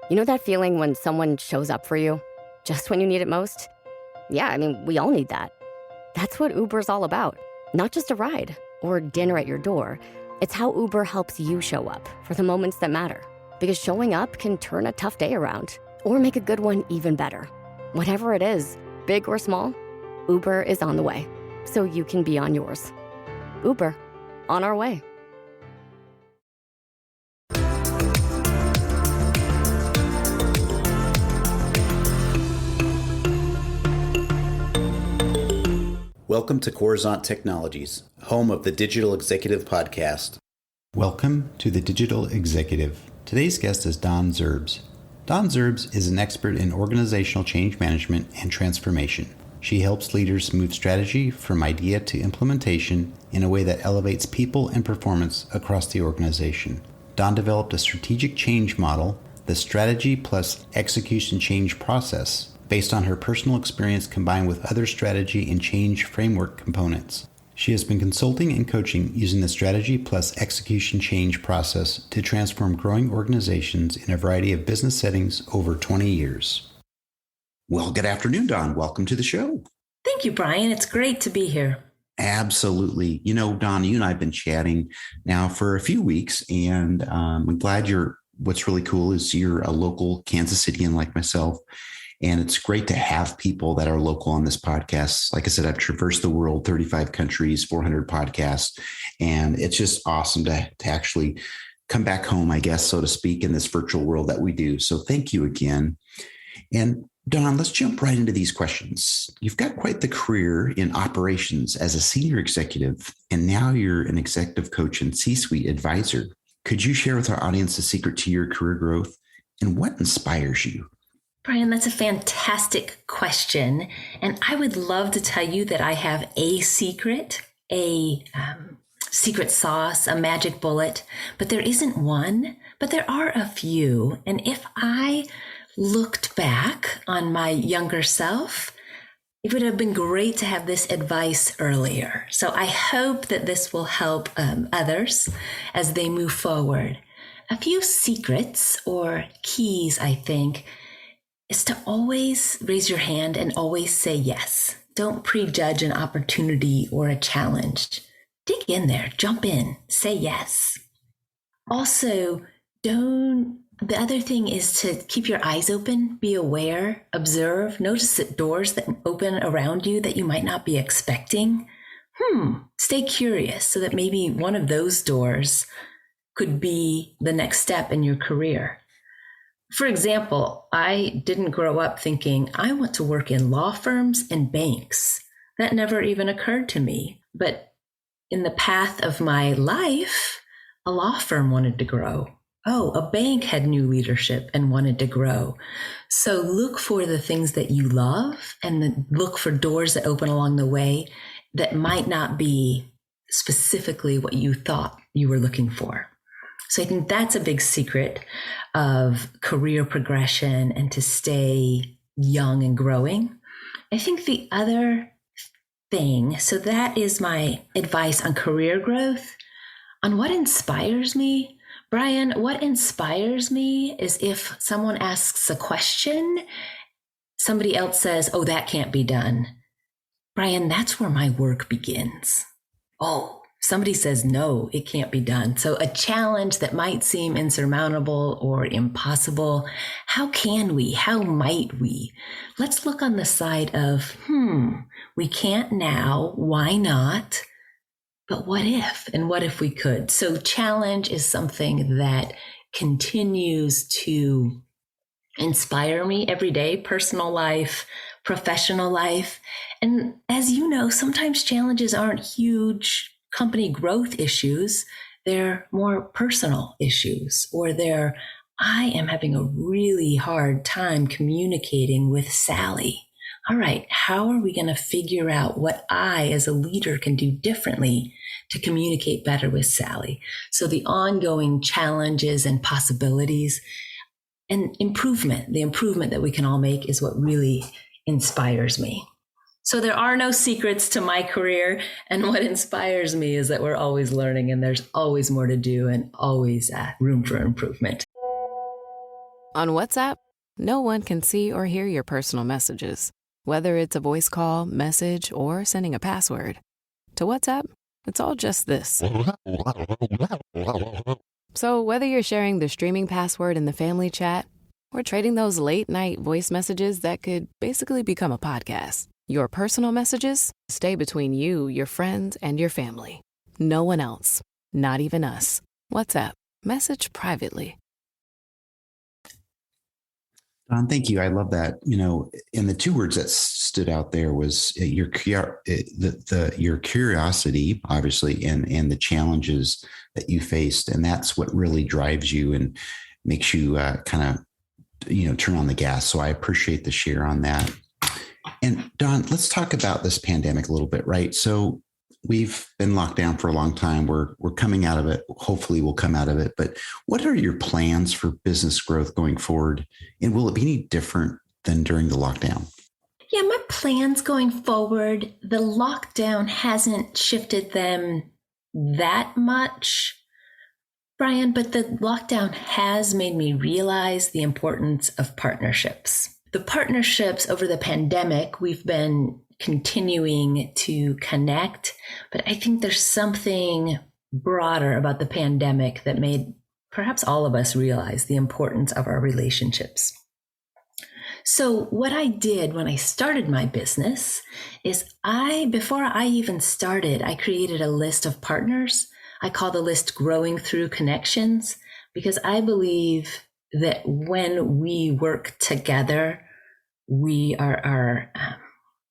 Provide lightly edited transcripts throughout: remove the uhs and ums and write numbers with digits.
You know that feeling when someone shows up for you just when you need it most? Yeah, we all need that. That's what Uber's all about. Not just a ride or dinner at your door. It's how Uber helps you show up for the moments that matter. Because showing up can turn a tough day around or make a good one even better. Whatever it is, big or small, Uber is on the way, so you can be on yours. Uber, on our way. Welcome to Coruzant Technologies, home of the Digital Executive Podcast. Welcome to the Digital Executive. Today's guest is Dawn Zerbs. Dawn Zerbs is an expert in organizational change management and transformation. She helps leaders move strategy from idea to implementation in a way that elevates people and performance across the organization. Dawn developed a strategic change model, the strategy plus execution change process, based on her personal experience combined with other strategy and change framework components. She has been consulting and coaching using the strategy plus execution change process to transform growing organizations in a variety of business settings over 20 years. Well, good afternoon, Dawn. Welcome to the show. Thank you, Brian. It's great to be here. Absolutely. You know, Dawn, you and I have been chatting now for a few weeks, and I'm glad what's really cool is you're a local Kansas Citian like myself. And it's great to have people that are local on this podcast. Like I said, I've traversed the world, 35 countries, 400 podcasts. And it's just awesome to actually come back home, I guess, so to speak, in this virtual world that we do. So thank you again. And Dawn, let's jump right into these questions. You've got quite the career in operations as a senior executive, and now you're an executive coach and C-suite advisor. Could you share with our audience the secret to your career growth and what inspires you? Brian, that's a fantastic question. And I would love to tell you that I have a secret, secret sauce, a magic bullet, but there isn't one, but there are a few. And if I looked back on my younger self, it would have been great to have this advice earlier. So I hope that this will help others as they move forward. A few secrets or keys, I think, is to always raise your hand and always say yes. Don't prejudge an opportunity or a challenge. Dig in there, jump in, say yes. Also, the other thing is to keep your eyes open, be aware, observe, notice that doors that open around you that you might not be expecting. Stay curious so that maybe one of those doors could be the next step in your career. For example, I didn't grow up thinking I want to work in law firms and banks. That never even occurred to me. But in the path of my life, a law firm wanted to grow. Oh, a bank had new leadership and wanted to grow. So look for the things that you love and then look for doors that open along the way that might not be specifically what you thought you were looking for. So I think that's a big secret of career progression and to stay young and growing. I think the other thing, so that is my advice on career growth. On what inspires me, Brian, what inspires me is if someone asks a question, somebody else says, oh, that can't be done. Brian, that's where my work begins. Oh, somebody says, no, it can't be done. So a challenge that might seem insurmountable or impossible, how might we? Let's look on the side of, we can't now, why not? But what if, and what if we could? So challenge is something that continues to inspire me every day, personal life, professional life. And as you know, sometimes challenges aren't huge company growth issues, they're more personal issues, or I am having a really hard time communicating with Sally. All right, how are we going to figure out what I as a leader can do differently to communicate better with Sally? So the ongoing challenges and possibilities and the improvement that we can all make is what really inspires me. So there are no secrets to my career. And what inspires me is that we're always learning and there's always more to do and always room for improvement. On WhatsApp, no one can see or hear your personal messages, whether it's a voice call, message, or sending a password. To WhatsApp, it's all just this. So whether you're sharing the streaming password in the family chat or trading those late-night voice messages that could basically become a podcast, your personal messages stay between you, your friends, and your family. No one else, not even us. WhatsApp, message privately. Don, thank you. I love that. And the two words that stood out there was your curiosity, obviously, and the challenges that you faced, and that's what really drives you and makes you kind of turn on the gas. So I appreciate the share on that. And Don, let's talk about this pandemic a little bit, right? So we've been locked down for a long time. We're coming out of it. Hopefully we'll come out of it. But what are your plans for business growth going forward? And will it be any different than during the lockdown? Yeah, my plans going forward, the lockdown hasn't shifted them that much, Brian, but the lockdown has made me realize the importance of partnerships. The partnerships over the pandemic, we've been continuing to connect, but I think there's something broader about the pandemic that made perhaps all of us realize the importance of our relationships. So what I did when I started my business is before I even started, I created a list of partners. I call the list Growing Through Connections, because I believe that when we work together,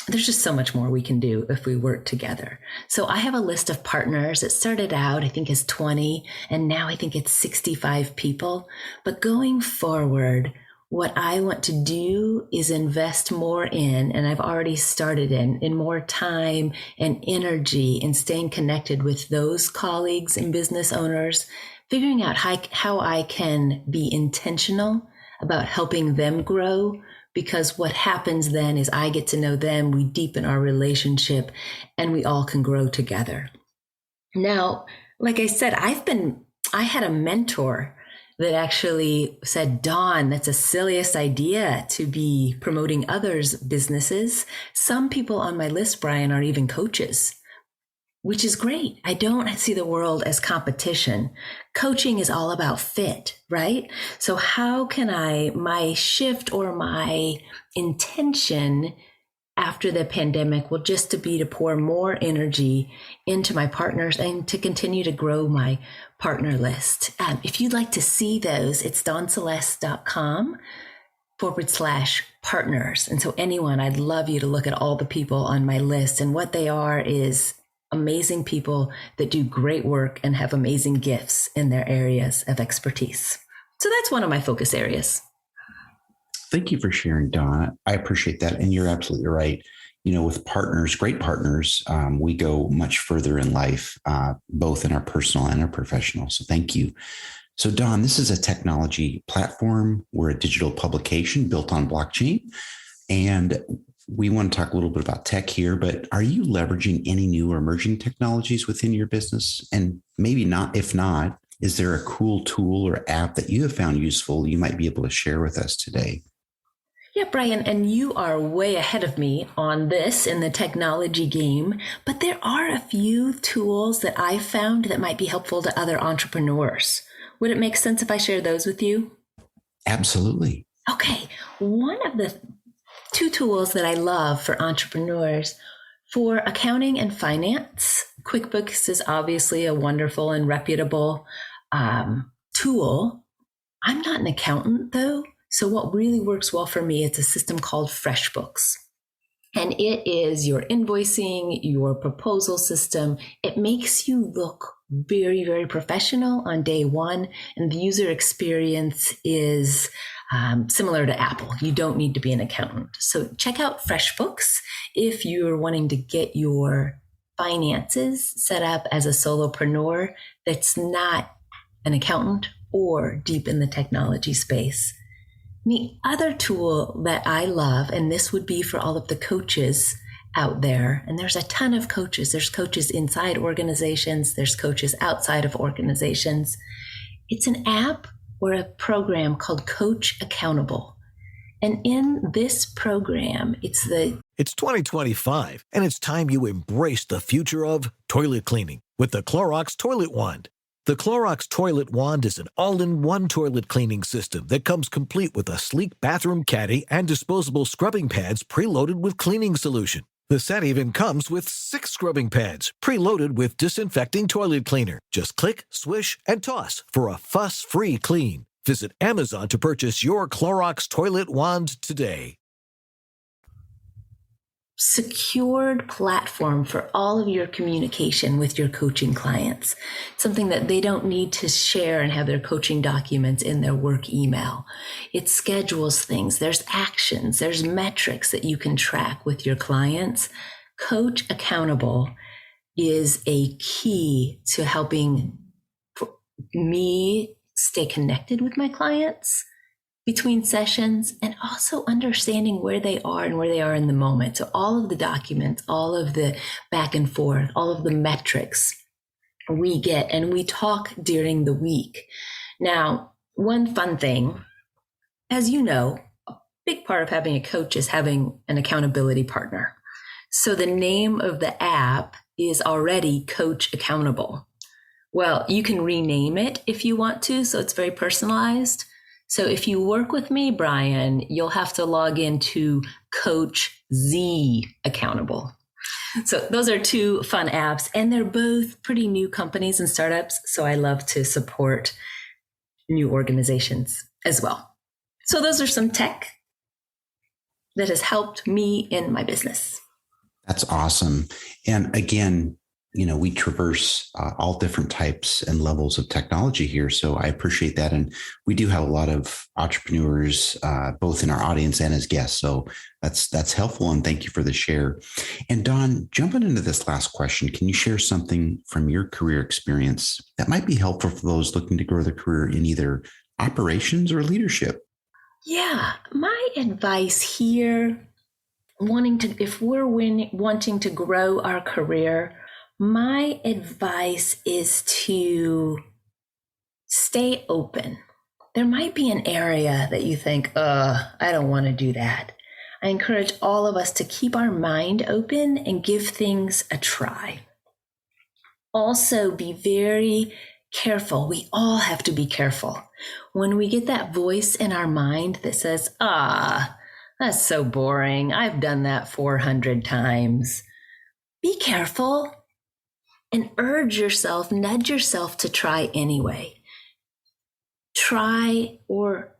there's just so much more we can do if we work together. So I have a list of partners. It started out, I think, as 20, and now I think it's 65 people. But going forward, what I want to do is invest more in, and I've already started in more time and energy in staying connected with those colleagues and business owners, figuring out how I can be intentional about helping them grow. Because what happens then is I get to know them, we deepen our relationship, and we all can grow together. Now, like I said, I had a mentor that actually said, Dawn, that's the silliest idea to be promoting others' businesses. Some people on my list, Brian, are even coaches, which is great. I don't see the world as competition. Coaching is all about fit, right? So how can my shift or my intention after the pandemic will just to be to pour more energy into my partners and to continue to grow my partner list. If you'd like to see those, it's dawnceleste.com/partners. And so anyone, I'd love you to look at all the people on my list, and what they are is amazing people that do great work and have amazing gifts in their areas of expertise. So that's one of my focus areas. Thank you for sharing, Dawn. I appreciate that. And you're absolutely right. With partners, great partners, we go much further in life, both in our personal and our professional. So thank you. So Dawn, this is a technology platform. We're a digital publication built on blockchain. And we want to talk a little bit about tech here, but are you leveraging any new or emerging technologies within your business? And maybe not, if not, is there a cool tool or app that you have found useful you might be able to share with us today? Yeah, Brian, and you are way ahead of me on this in the technology game, but there are a few tools that I found that might be helpful to other entrepreneurs. Would it make sense if I share those with you? Absolutely. Okay. One of the two tools that I love for entrepreneurs for accounting and finance. QuickBooks is obviously a wonderful and reputable tool. I'm not an accountant though. So what really works well for me, it's a system called FreshBooks. And it is your invoicing, your proposal system. It makes you look very, very professional on day one. And the user experience is similar to Apple. You don't need to be an accountant. So check out FreshBooks if you're wanting to get your finances set up as a solopreneur that's not an accountant or deep in the technology space. The other tool that I love, and this would be for all of the coaches out there, and there's a ton of coaches. There's coaches inside organizations. There's coaches outside of organizations. It's an app or a program called Coach Accountable. And in this program, it's 2025, and it's time you embrace the future of toilet cleaning with the Clorox Toilet Wand. The Clorox Toilet Wand is an all-in-one toilet cleaning system that comes complete with a sleek bathroom caddy and disposable scrubbing pads preloaded with cleaning solution. The set even comes with 6 scrubbing pads, preloaded with disinfecting toilet cleaner. Just click, swish, and toss for a fuss-free clean. Visit Amazon to purchase your Clorox Toilet Wand today. Secured platform for all of your communication with your coaching clients. Something that they don't need to share and have their coaching documents in their work email. It schedules things. There's actions. There's metrics that you can track with your clients. Coach Accountable is a key to helping me stay connected with my clients between sessions, and also understanding where they are and where they are in the moment. So all of the documents, all of the back and forth, all of the metrics we get, and we talk during the week. Now, one fun thing, as you know, a big part of having a coach is having an accountability partner. So the name of the app is already Coach Accountable. Well, you can rename it if you want to, so it's very personalized. So if you work with me, Brian, you'll have to log into Coach Z Accountable. So those are 2 fun apps, and they're both pretty new companies and startups. So I love to support new organizations as well. So those are some tech that has helped me in my business. That's awesome. And again, we traverse all different types and levels of technology here. So I appreciate that. And we do have a lot of entrepreneurs, both in our audience and as guests. So that's helpful. And thank you for the share. And Dawn, jumping into this last question, can you share something from your career experience that might be helpful for those looking to grow their career in either operations or leadership? Yeah, my advice here, if we're wanting to grow our career, my advice is to stay open. There might be an area that you think, I don't want to do that. I encourage all of us to keep our mind open and give things a try. Also, be very careful. We all have to be careful. When we get that voice in our mind that says, that's so boring. I've done that 400 times. Be careful. And nudge yourself to try anyway. Try or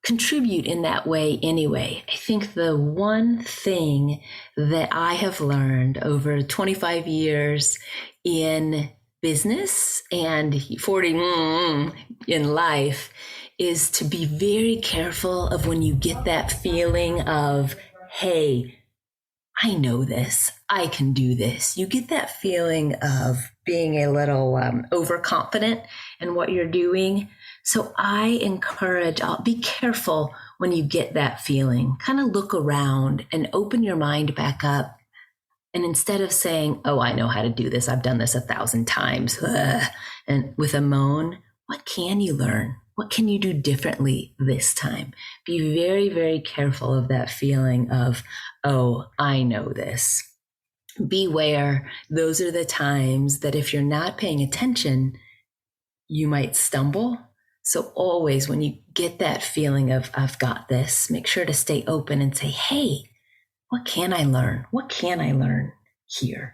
contribute in that way anyway. I think the one thing that I have learned over 25 years in business and 40 in life is to be very careful of when you get that feeling of, hey, I know this, I can do this. You get that feeling of being a little overconfident in what you're doing. So I encourage, be careful when you get that feeling. Kind of look around and open your mind back up. And instead of saying, I know how to do this, I've done this 1,000 times, and with a moan, what can you learn? What can you do differently this time? Be very, very careful of that feeling of, I know this. Beware, those are the times that if you're not paying attention, you might stumble. So always when you get that feeling of, I've got this, make sure to stay open and say, hey, what can I learn? What can I learn here?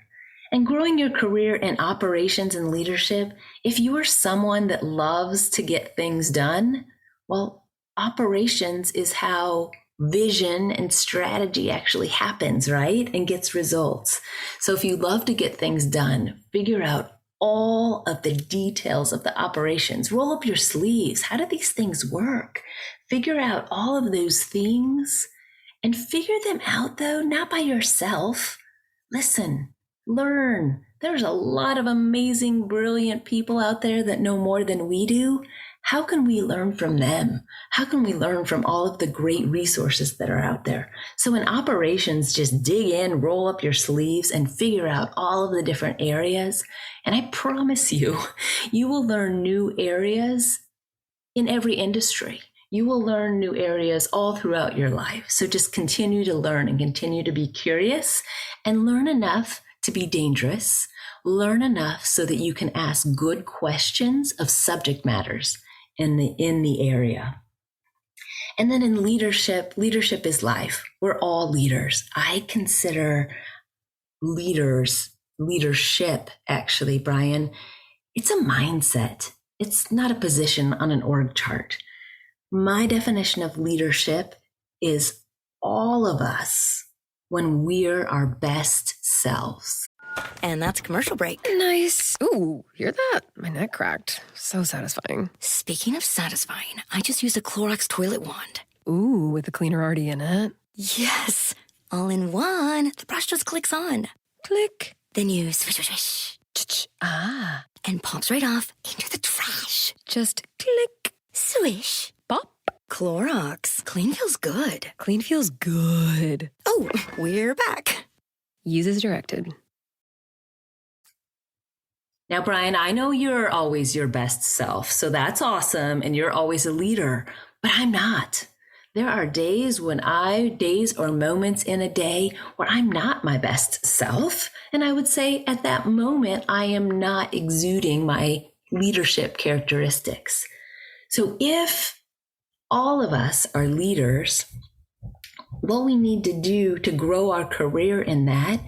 And growing your career in operations and leadership, if you are someone that loves to get things done, well, operations is how vision and strategy actually happens, right? And gets results. So if you love to get things done, figure out all of the details of the operations. Roll up your sleeves. How do these things work? Figure out all of those things and figure them out, though, not by yourself. Listen. Learn. There's a lot of amazing, brilliant people out there that know more than we do. How can we learn from them? How can we learn from all of the great resources that are out there? So in operations, just dig in, roll up your sleeves, and figure out all of the different areas. And I promise you, you will learn new areas in every industry. You will learn new areas all throughout your life. So just continue to learn and continue to be curious and learn enough to be dangerous. Learn enough so that you can ask good questions of subject matters in the area. And then in leadership is life. We're all leaders. I consider leadership, actually, Brian, it's a mindset. It's not a position on an org chart. My definition of leadership is all of us when we're our best selves. And that's a commercial break. Nice. Ooh, hear that? My neck cracked. So satisfying. Speaking of satisfying, I just used a Clorox toilet wand. Ooh, with the cleaner already in it. Yes. All in one. The brush just clicks on. Click. Then you swish, swish, swish. Ah. And pops right off into the trash. Just click. Swish. Pop. Clorox. Clean feels good. Clean feels good. Oh, we're back. Use as directed. Now, Brian, I know you're always your best self, so that's awesome, and you're always a leader, but I'm not. There are days or moments in a day where I'm not my best self, and I would say at that moment, I am not exuding my leadership characteristics. So if all of us are leaders, what we need to do to grow our career in that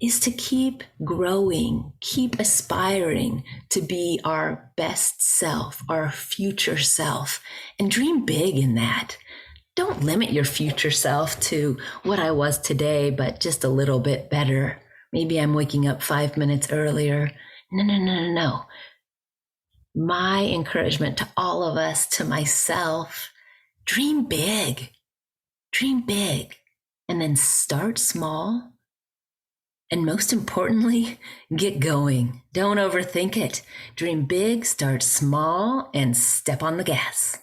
is to keep growing, keep aspiring to be our best self, our future self, and dream big in that. Don't limit your future self to what I was today, but just a little bit better. Maybe I'm waking up 5 minutes earlier. No. My encouragement to all of us, to myself, dream big, and then start small. And most importantly, get going. Don't overthink it. Dream big, start small, and step on the gas.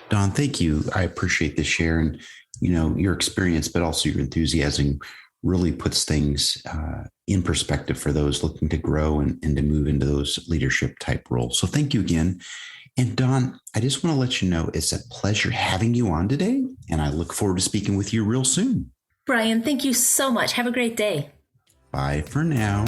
Dawn, thank you. I appreciate the share and, your experience, but also your enthusiasm really puts things in perspective for those looking to grow and to move into those leadership type roles. So thank you again. And Dawn, I just want to let you know it's a pleasure having you on today, and I look forward to speaking with you real soon. Brian, thank you so much. Have a great day. Bye for now.